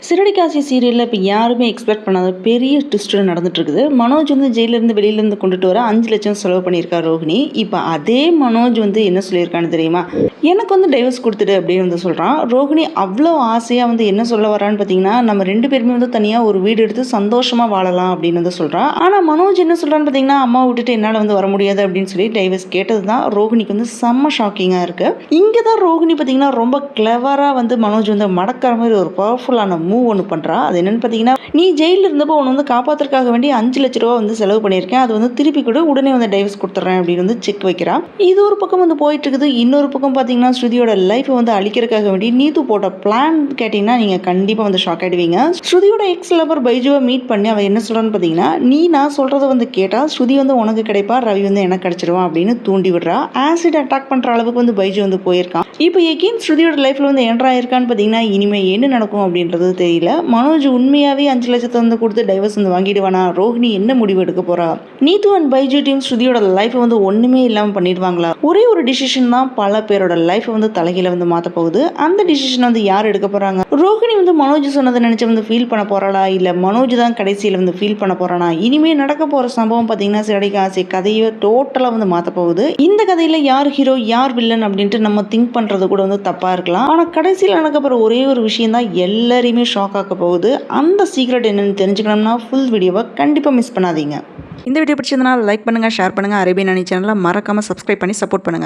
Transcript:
சிறடிக்காசி சீரியலில் இப்போ யாருமே எக்ஸ்பெக்ட் பண்ணாத பெரிய ட்விஸ்ட் நடந்துட்டு இருக்குது. மனோஜ் வந்து ஜெயிலிருந்து வெளியிலேருந்து கொண்டுட்டு வர 5 லட்சம் செலவு பண்ணியிருக்கார் ரோஹிணி. இப்போ அதே மனோஜ் வந்து என்ன சொல்லியிருக்கான்னு தெரியுமா? எனக்கு வந்து டைவர்ஸ் கொடுத்துடு அப்படின்னு வந்து சொல்கிறான். ரோஹிணி அவ்வளோ ஆசையாக வந்து என்ன சொல்ல வரான்னு பார்த்தீங்கன்னா, நம்ம 2 பேருமே வந்து தனியாக ஒரு வீடு எடுத்து சந்தோஷமாக வாழலாம் அப்படின்னு வந்து சொல்கிறான். ஆனால் மனோஜ் என்ன சொல்கிறான்னு பார்த்தீங்கன்னா, அம்மா விட்டுட்டு என்னால் வந்து வர முடியாது அப்படின்னு சொல்லி டைவர்ஸ் கேட்டது தான் ரோஹிணிக்கு வந்து செம்ம ஷாக்கிங்காக இருக்குது. இங்கே தான் ரோஹிணி பார்த்தீங்கன்னா ரொம்ப கிளவராக வந்து மனோஜ் வந்து மடக்கிற மாதிரி ஒரு பவர்ஃபுல்லான மூவ் ஒன்று பண்ணுறா. அது என்னன்னு பார்த்தீங்கன்னா, நீ ஜெயிலில் இருந்தப்போ உன்னை வந்து காப்பாற்றுறதுக்காக வேண்டி 5 லட்ச ரூபா வந்து செலவு பண்ணியிருக்கேன், அது வந்து திருப்பி கூட உடனே வந்து டைவர்ஸ் கொடுத்துட்றேன் அப்படின்னு வந்து செக் வைக்கிறான். இது ஒரு பக்கம் வந்து போயிட்டு இருக்குது. இன்னொரு பக்கம் பார்த்தீங்கன்னா, ஸ்ருதியோட லைஃப்பை வந்து அழிக்கிறதுக்காக வேண்டி நீத்து போட்ட பிளான் கேட்டிங்கன்னா நீங்கள் கண்டிப்பாக வந்து ஷாக் ஆகிடுவீங்க. ஸ்ருதியோட எக்ஸ் லவர் பைஜுவை மீட் பண்ணி அவன் என்ன சொல்கிறான்னு பார்த்தீங்கன்னா, நீ நான் சொல்கிறத வந்து கேட்டால் ஸ்ருதி வந்து உனக்கு கிடைப்பா, ரவி வந்து எனக்கு கிடைச்சிருவான் அப்படின்னு தூண்டி விடுறா. ஆசிட் அட்டாக் பண்ணுற அளவுக்கு வந்து பைஜு வந்து போயிருக்கான். இப்போ எகெயின் ஸ்ருதியோட லைஃப்பில் வந்து என்ட்ரா இருக்கான்னு பார்த்தீங்கன்னா, இனிமேல் என்ன நடக்கும் அப்படின்றது தெரியல. மனோஜ் உண்மையாகவே 5 லட்சத்தை வந்து கொடுத்து டைவர்ஸ் வந்து வாங்கிடுவானா? ரோஹிணி என்ன முடிவு எடுக்க போறா? நீத்து அண்ட் பைஜு டீம் ஸ்ருதியோட லைஃப்பை வந்து ஒன்றுமே இல்லாமல் பண்ணிடுவாங்களா? ஒரே ஒரு டிசிஷன் தான் பல பேரோட லைஃப்பை வந்து தலைகீழ வந்து மாற்ற போகுது. அந்த டிசிஷன் வந்து யார் எடுக்க போறாங்க? ரோஹிணி வந்து மனோஜ் சொன்னதை நினைச்சு வந்து ஃபீல் பண்ண போறாளா, இல்லை மனோஜ் தான் கடைசியில் வந்து ஃபீல் பண்ண போறானா? இனிமேல் நடக்க போற சம்பவம் பார்த்தீங்கன்னா, சிறடிக்காசி கதையை டோட்டலாக வந்து மாற்ற போகுது. இந்த கதையில யார் ஹீரோ யார் வில்லன் அப்படின்ட்டு நம்ம திங்க் பண்றது கூட வந்து தப்பா இருக்கலாம். ஆனால் கடைசியில் நடக்க போற ஒரே ஒரு விஷயம் தான் எல்லாரையுமே ஷாக் ஆக்க போகுது. அந்த சீக்ரெட் என்னன்னு தெரிஞ்சுக்கணும்னா ஃபுல் வீடியோவை கண்டிப்பாக மிஸ் பண்ணாதீங்க. இந்த வீடியோ பிடிச்சிருந்தனா லைக் பண்ணுங்கள், ஷேர் பண்ணுங்கள். அரேபியன் அணி சேனலை மறக்காமல் சப்ஸ்கிரைப் பண்ணி சப்போர்ட் பண்ணுங்கள்.